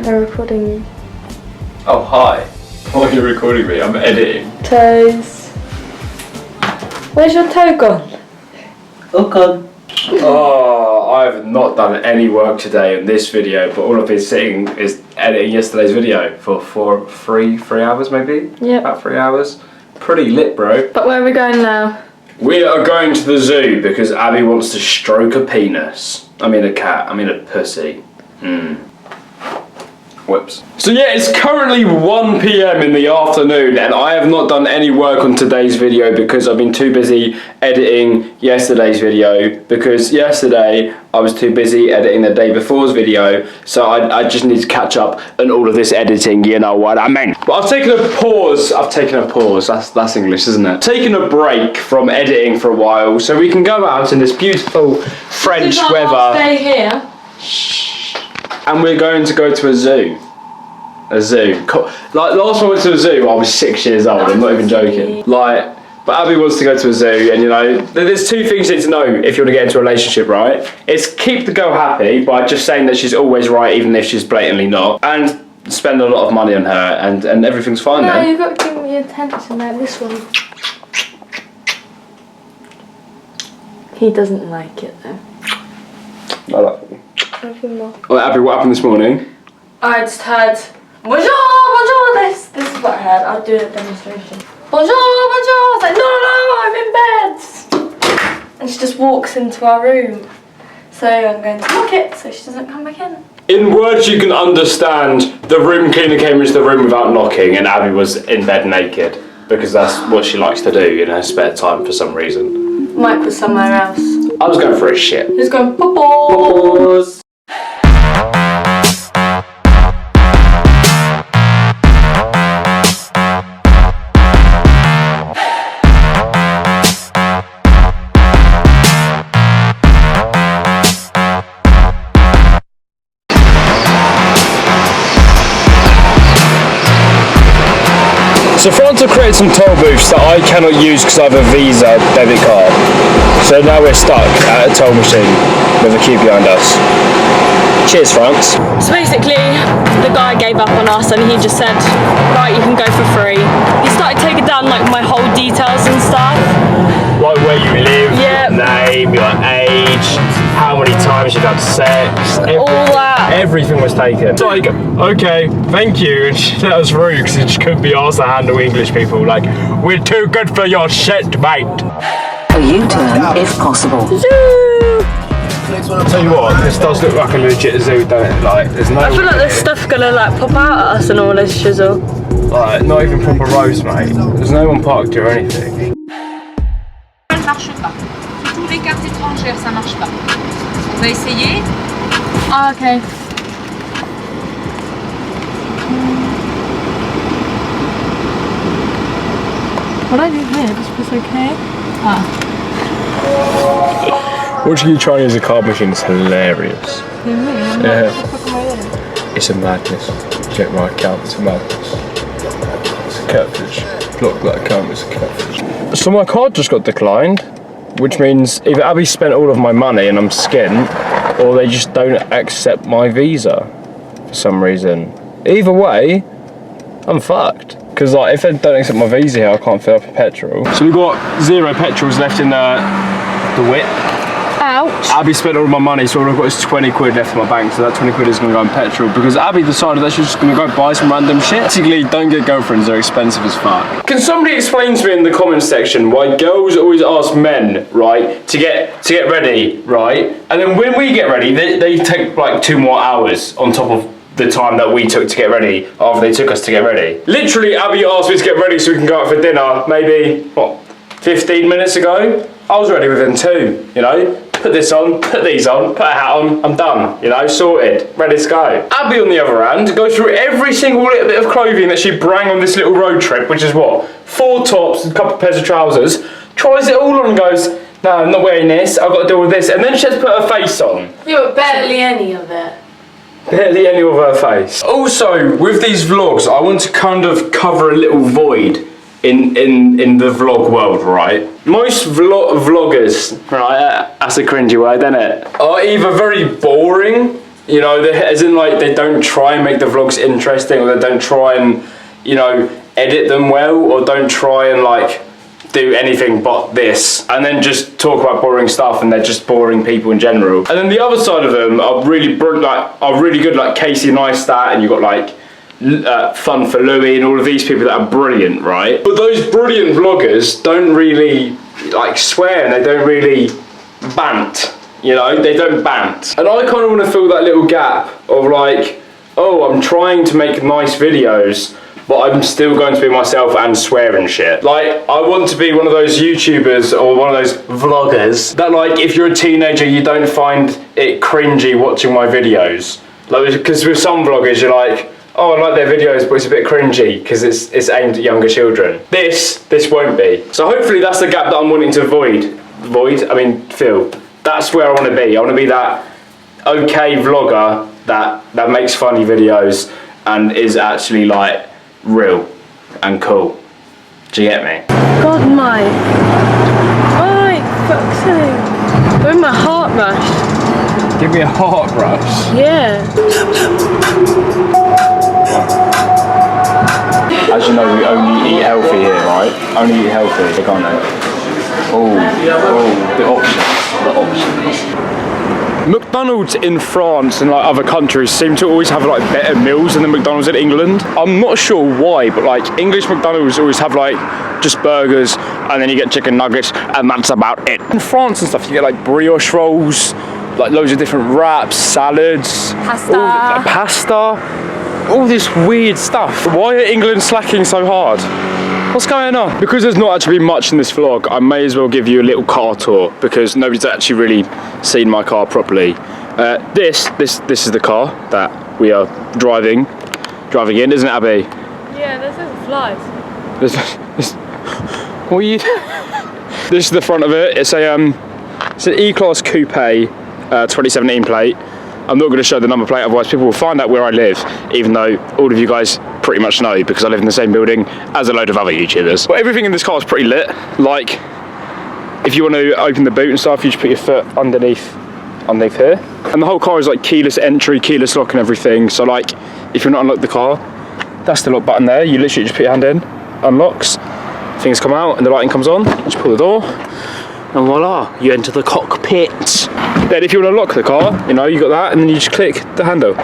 They're recording you. Oh, hi. Why are you recording me? I'm editing. Toes. Where's your toe gone? Oh god. Oh, I have not done any work today in this video, but all I've been sitting is editing yesterday's video for three hours maybe? Yeah. About 3 hours. Pretty lit, bro. But where are we going now? We are going to the zoo because Abby wants to stroke a penis. I mean a cat, I mean a pussy. Whoops. So yeah, it's currently 1 PM in the afternoon and I have not done any work on today's video because I've been too busy editing yesterday's video, because yesterday I was too busy editing the day before's video, so I just need to catch up on all of this editing, you know what I mean. But I've taken a pause, that's English, isn't it? Taken a break from editing for a while so we can go out in this beautiful French weather. Stay here. And we're going to go to a zoo. A zoo. Like, last time I went to a zoo, I was 6 years old. I'm not even joking. Like, but Abby wants to go to a zoo, and you know, there's two things you need to know if you want to get into a relationship, right? It's keep the girl happy by just saying that she's always right, even if she's blatantly not, and spend a lot of money on her, and everything's fine then. No, you've got to give me attention like this one. He doesn't like it though. I like it. Nothing more. Well, Abby, what happened this morning? I just heard bonjour, bonjour. This is what I heard. I'll do a demonstration. Bonjour, bonjour. I was like, no, I'm in bed. And she just walks into our room. So I'm going to lock it so she doesn't come back in. In words you can understand, the room cleaner came into the room without knocking and Abby was in bed naked, because that's what she likes to do in her spare time for some reason. Mike was somewhere else. I was going for a shit. He was going pause. So France have created some toll booths that I cannot use because I have a Visa debit card. So now we're stuck at a toll machine with a queue behind us. Cheers, France. So basically, the guy gave up on us and he just said, right, you can go for free. He started taking down like my whole details and stuff. Like where you live, Yep. your name, your age, how many times you've had sex, All that. Everything was taken. It's like, okay, thank you, and she let us through because she couldn't be asked to handle English people. Like, we're too good for your shit, mate. A U-turn, if possible. I'll tell you what, this does look like a legit zoo, don't it? Like, there's no. I feel like there's stuff gonna like pop out at us and all this shizzle. Like, not even proper roads, mate. There's no one parked here or anything. Ça ne marche pas. Sur toutes les cartes étrangères, ça marche pas. On va essayer. Ah, okay. What I do here, just press okay. Watching you try to use a card machine is hilarious. Yeah. It's a madness. Check my account, it's a madness. It's a catfish. Block that account, it's a catfish. So my card just got declined, which means either Abby spent all of my money and I'm skint, or they just don't accept my Visa for some reason. Either way, I'm fucked. Because like, if they don't accept my Visa here, I can't fill up a petrol. So we've got 0 petrols left in the whip. Ouch. Abby spent all of my money, so all I've got is 20 quid left in my bank, so that 20 quid is going to go in petrol, because Abby decided that she's just going to go buy some random shit. Basically, don't get girlfriends, they're expensive as fuck. Can somebody explain to me in the comments section why girls always ask men, right, to get ready, right, and then when we get ready, they take like 2 more hours on top of the time that we took to get ready after they took us to get ready. Literally, Abby asked me to get ready so we can go out for dinner, maybe, what, 15 minutes ago? I was ready within 2, you know? Put this on, put these on, put a hat on, I'm done, you know, sorted, ready to go. Abby, on the other hand, goes through every single little bit of clothing that she brang on this little road trip, which is what, 4 tops and a couple of pairs of trousers, tries it all on and goes, no, I'm not wearing this, I've got to deal with this, and then she has to put her face on. Yeah, but barely any of it. Barely any of her face. Also, with these vlogs, I want to kind of cover a little void in the vlog world, right? Most vloggers, right, that's a cringy word, isn't it? Are either very boring You know, as in like they don't try and make the vlogs interesting, or they don't try and, you know, edit them well, or don't try and like do anything but this, and then just talk about boring stuff, and they're just boring people in general. And then the other side of them are really good, like Casey Neistat, and you've got like Fun for Louie and all of these people that are brilliant, right? But those brilliant vloggers don't really like swear, and they don't really bant, you know, they don't bant. And I kind of want to fill that little gap of like, oh, I'm trying to make nice videos, but I'm still going to be myself and swear and shit. Like, I want to be one of those YouTubers or one of those vloggers that, like, if you're a teenager, you don't find it cringy watching my videos. Like, because with some vloggers, you're like, oh, I like their videos, but it's a bit cringy because it's aimed at younger children. This won't be. So hopefully that's the gap that I'm wanting to fill. That's where I want to be. I want to be that okay vlogger that makes funny videos and is actually like real and cool. Do you get me? God, mate. Right, fuck's sake. I'm in my heart rush. Give me a heart rush. Yeah. As you know, we only eat healthy here, right? Only eat healthy, can't they? Oh, the options. McDonald's in France and like other countries seem to always have like better meals than the McDonald's in England. I'm not sure why, but like English McDonald's always have like just burgers and then you get chicken nuggets and that's about it. In France and stuff, you get like brioche rolls, like loads of different wraps, salads, pasta, all this weird stuff. Why are England slacking so hard? What's going on? Because there's not actually much in this vlog, I may as well give you a little car tour because nobody's actually really seen my car properly. This is the car that we are driving in, isn't it, Abby? Yeah, this is flies. What are you? This is the front of it. It's an E-Class Coupe 2017 plate. I'm not going to show the number plate, otherwise people will find out where I live, even though all of you guys pretty much know because I live in the same building as a load of other YouTubers. But everything in this car is pretty lit. Like, if you want to open the boot and stuff, you just put your foot underneath here. And the whole car is like keyless entry, keyless lock and everything. So like, if you want to unlock the car, that's the lock button there. You literally just put your hand in, unlocks, things come out and the lighting comes on. Just pull the door and voila, you enter the cockpit. Then if you want to lock the car, you know, you got that, and then you just click the handle.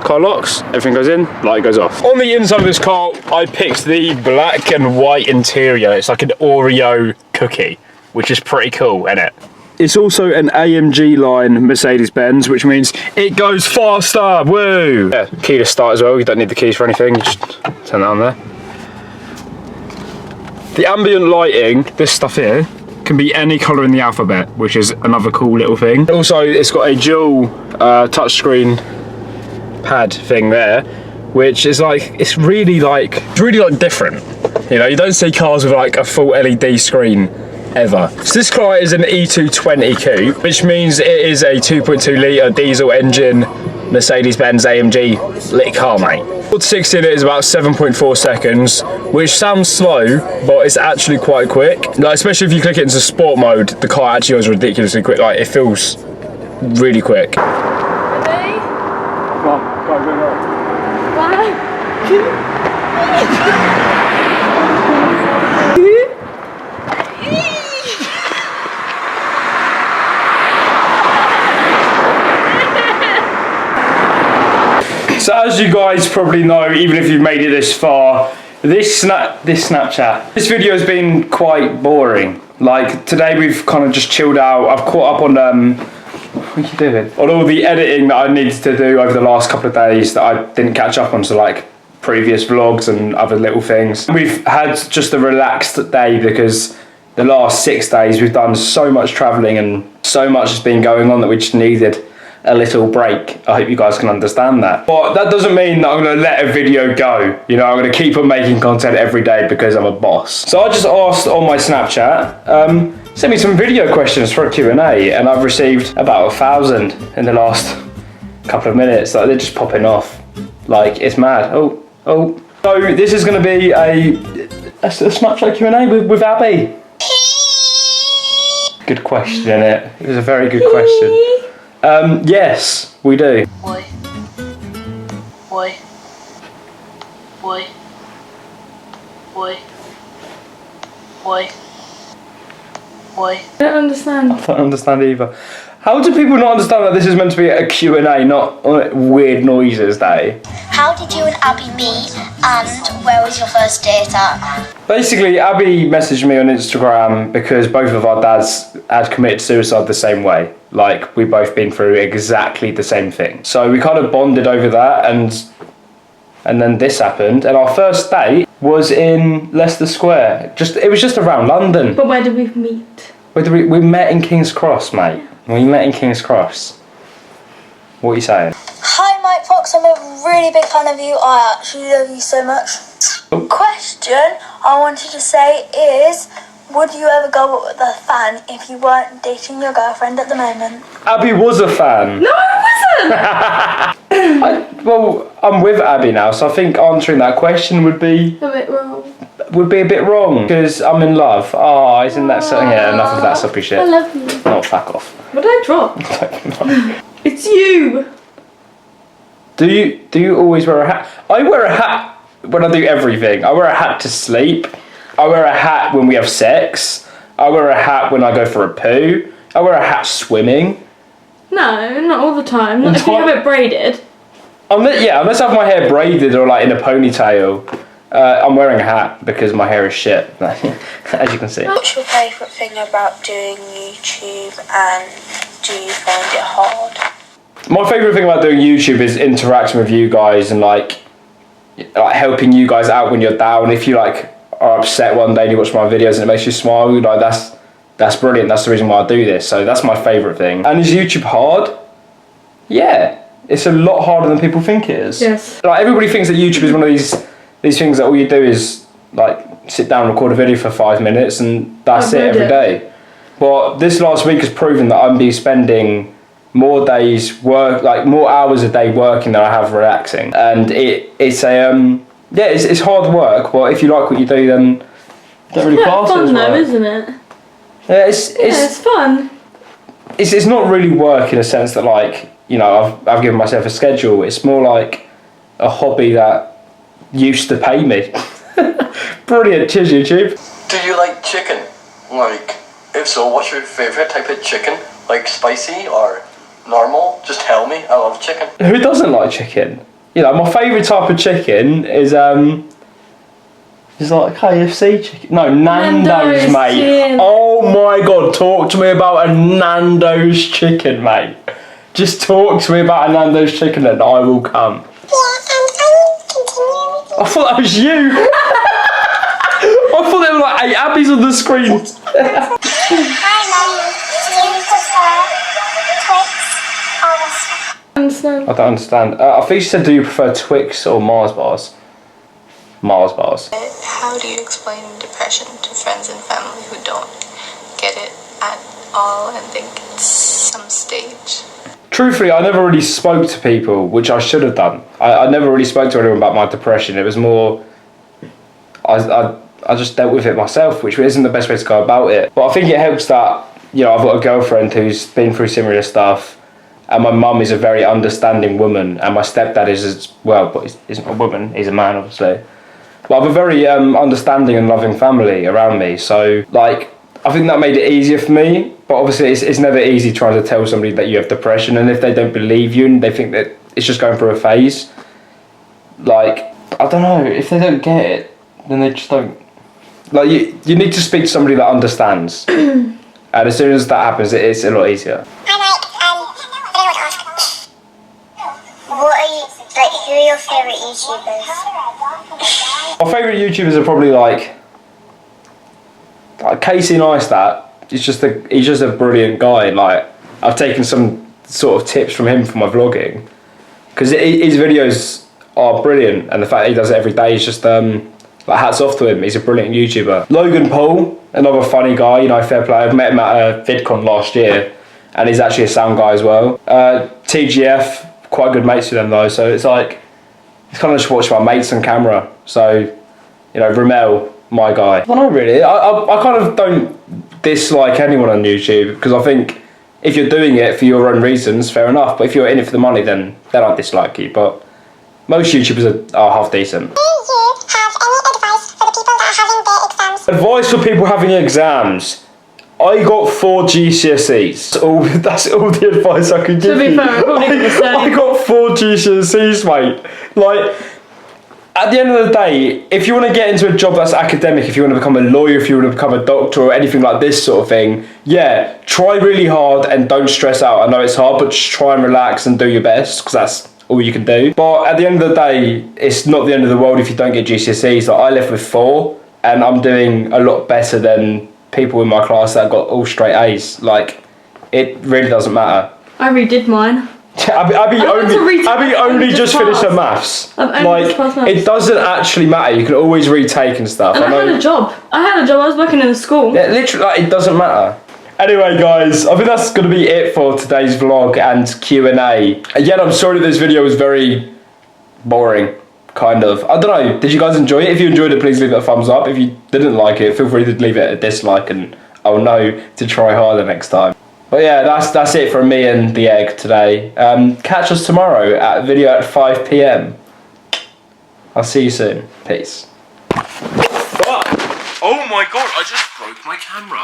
Car locks, everything goes in, light goes off. On the inside of this car, I picked the black and white interior. It's like an Oreo cookie, which is pretty cool, isn't it? It's also an AMG line Mercedes-Benz, which means it goes faster, woo! Yeah, key to start as well, you don't need the keys for anything, you just turn that on there. The ambient lighting, this stuff here, can be any colour in the alphabet, which is another cool little thing. Also, it's got a dual touchscreen pad thing there, which is like, it's really like different. You know, you don't see cars with like a full LED screen ever. So this car is an E220 coupe, which means it is a 2.2 litre diesel engine Mercedes-Benz AMG lit car, mate. 0 to 60 in it is about 7.4 seconds, which sounds slow, but it's actually quite quick. Like, especially if you click it into sport mode, the car actually goes ridiculously quick. Like, it feels really quick. Ready? Go. So as you guys probably know, even if you've made it this far, this video has been quite boring. Like, today we've kind of just chilled out. I've caught up on what are you doing? On all the editing that I needed to do over the last couple of days that I didn't catch up on, so like previous vlogs and other little things. We've had just a relaxed day because the last 6 days we've done so much travelling and so much has been going on that we just needed a little break. I hope you guys can understand that. But that doesn't mean that I'm going to let a video go. You know, I'm going to keep on making content every day because I'm a boss. So I just asked on my Snapchat, send me some video questions for a Q&A, and I've received about 1,000 in the last couple of minutes. Like, they're just popping off. Like, it's mad. Oh. So this is going to be a Snapchat Q&A with Abby. Good question, innit? It was a very good question. Yes, we do. Boy. Boy. Boy. Boy. Boy. Boy. I don't understand. I don't understand either. How do people not understand that this is meant to be a Q&A, not weird noises day? How did you and Abby meet, and where was your first date at? Basically, Abby messaged me on Instagram because both of our dads had committed suicide the same way. Like, we've both been through exactly the same thing. So we kind of bonded over that, and then this happened. And our first date was in Leicester Square. It was just around London. But where did we meet? We met in King's Cross, mate. We met in King's Cross. What are you saying? Hi Mike Fox, I'm a really big fan of you. I actually love you so much. Question I wanted to say is, would you ever go with a fan if you weren't dating your girlfriend at the moment? Abby was a fan. No, I wasn't! Well, I'm with Abby now, so I think answering that question would be A bit wrong. a bit wrong because I'm in love. Oh, isn't that so? Yeah, enough of that soppy shit. I love you. Oh, fuck off. What did I drop? It's you! Do you always wear a hat? I wear a hat when I do everything. I wear a hat to sleep. I wear a hat when we have sex. I wear a hat when I go for a poo. I wear a hat swimming. No, not all the time. Not if you have it braided. Unless I have my hair braided or like in a ponytail. I'm wearing a hat because my hair is shit, as you can see. What's your favourite thing about doing YouTube, and do you find it hard? My favourite thing about doing YouTube is interacting with you guys and like helping you guys out when you're down. If you like are upset one day and you watch my videos and it makes you smile, like that's brilliant. That's the reason why I do this. So that's my favourite thing. And is YouTube hard? Yeah, it's a lot harder than people think it is. Yes. Like everybody thinks that YouTube is one of these things that all you do is like sit down, record a video for 5 minutes, and that's it every day. But this last week has proven that I'm be spending more days more hours a day working than I have relaxing, and it's hard work. But if you like what you do, then don't really class it as fun though, work. isn't it? Yeah, it's fun. It's not really work in a sense that like I've given myself a schedule. It's more like a hobby that used to pay me. Brilliant. Cheers, YouTube. Do you like chicken? Like, if so, what's your favourite type of chicken? Like spicy or normal? Just tell me. I love chicken. Who doesn't like chicken? My favourite type of chicken is like KFC chicken. No, Nando's, mate. Chicken. Oh my god, talk to me about a Nando's chicken, mate. Just talk to me about a Nando's chicken and I will come. I thought that was you. I thought there were like 8 Abbies on the screen. Hi Mum, do you prefer Twix or I don't understand. I think she said, do you prefer Twix or Mars bars? Mars bars. How do you explain depression to friends and family who don't get it at all and think it's some stage? Truthfully, I never really spoke to people, which I should have done. I never really spoke to anyone about my depression. It was more, I just dealt with it myself, which isn't the best way to go about it. But I think it helps that, I've got a girlfriend who's been through similar stuff, and my mum is a very understanding woman, and my stepdad is as well, but he's not a woman, he's a man, obviously. But I have a very understanding and loving family around me, so, I think that made it easier for me. But obviously it's never easy trying to tell somebody that you have depression, and if they don't believe you and they think that it's just going through a phase, I don't know, if they don't get it, then they just don't. You need to speak to somebody that understands. And as soon as that happens, it's a lot easier. Hi Mike, I want to ask, who are your favourite YouTubers? My favourite YouTubers are probably like Casey Neistat. He's just a brilliant guy. I've taken some sort of tips from him for my vlogging, because his videos are brilliant, and the fact that he does it every day is just hats off to him. He's a brilliant YouTuber. Logan Paul, another funny guy, fair play. I've met him at VidCon last year, and he's actually a sound guy as well. TGF, quite good mates with them though, so it's kind of just watching my mates on camera. So, Ramel, my guy. I don't know really. I kind of don't dislike anyone on YouTube, because I think If you're doing it for your own reasons, fair enough. But if you're in it for the money, then they don't dislike you. But most YouTubers are half decent. Do you have any advice for the people that are having their exams? Advice for people having exams. I got 4 GCSEs. That's all the advice I could give you. To be fair, I probably did the same. I got 4 GCSEs, mate. Like, at the end of the day, if you want to get into a job that's academic, if you want to become a lawyer, if you want to become a doctor or anything like this sort of thing, yeah, try really hard and don't stress out. I know it's hard, but just try and relax and do your best, because that's all you can do. But at the end of the day, it's not the end of the world if you don't get GCSEs. Like, I left with 4, and I'm doing a lot better than people in my class that got all straight A's. Like, it really doesn't matter. I redid mine. Abby only just finished her maths. Like, it doesn't actually matter. You can always retake and stuff. And I had a job. I was working in a school. Yeah, literally, like, it doesn't matter. Anyway, guys, I think that's going to be it for today's vlog and Q&A. Again, I'm sorry that this video was very boring, kind of. I don't know, did you guys enjoy it? If you enjoyed it, please leave it a thumbs up. If you didn't like it, feel free to leave it a dislike and I'll know to try harder next time. But yeah, that's it from me and the egg today. Catch us tomorrow at video at 5 PM. I'll see you soon. Peace. Oh my god, I just broke my camera.